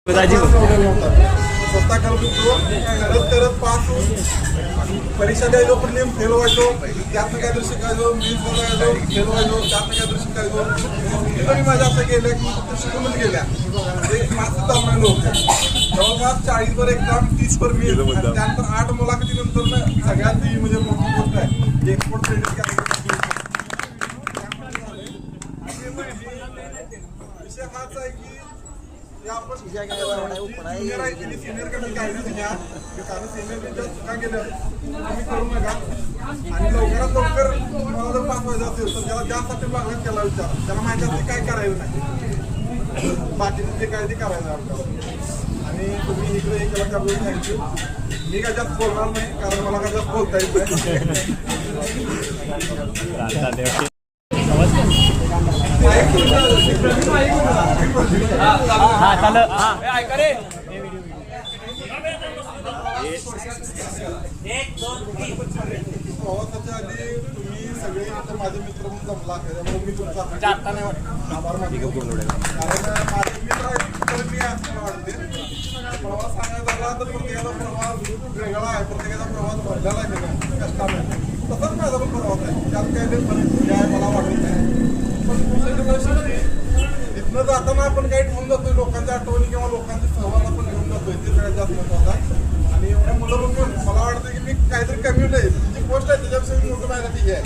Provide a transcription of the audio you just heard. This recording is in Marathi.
स्वतः करत पास परीक्षा द्यायचो पण नेम फेल व्हायचो, त्यातनं काहीतरी शिकायचो, मीच बघायचो, फेल व्हायचो, त्यातनं काहीतरी शिकायचो. मी माझ्या असं गेल्या की फक्त शिकूनच गेल्या, म्हणजे मास्टर जमणार नव्हते. जवळपास 40वर एक्झाम, 30वर मी, त्यानंतर 8 मुलाखतीनंतर सगळ्यात ही म्हणजे मोठी गोष्ट आहे एक्सपोर्ट ट्रेडिंग. विषय हाच आहे की आपण सिनियर आहे त्यांनी सिनियर कमी गायडन्स घ्या, कारण सिनियर चुका केल्या तुम्ही करू नका. आणि लवकरात लवकर मला जर पास व्हायचं असेल तर त्याला ज्यासाठी मागण्यात त्याला विचार, त्याला माहिती असते काय करायचं नाही, बाकीचं जे काय ते करायचं आपल्याला. आणि तुम्ही इकडे हे केलं त्याबद्दल थँक्यू. मी काय जास्त बोलणार नाही कारण मला काय जास्त बोलता येत नाही. प्रवासाच्या आधी तुम्ही सगळे माझे मित्र म्हणून जमला, त्यामुळे मी तुमचा आभार मानतो. कारण माझे मित्र आहेत मी असं वाटते. प्रवास सांगायचा झाला तर प्रत्येकाचा प्रवास वेगळा आहे, प्रत्येकाचा प्रवास भरलेला आहे कष्टाने. तसंच माझा पण प्रवास आहे, त्यात काही ते आहे मला वाटत नाही. पण इथनं जाताना आपण काही ठेवून जातोय, लोकांच्या आठवणी किंवा लोकांचे सहवास आपण घेऊन जातोय, ते सगळ्यात जास्त महत्त्वाचं आहे. आणि एवढ्या मुलं बघून मला वाटतं की मी काहीतरी कम्युनिटी आहे, जी पोस्ट आहे त्याच्यापेक्षा मोठं पाहिजे ती आहे.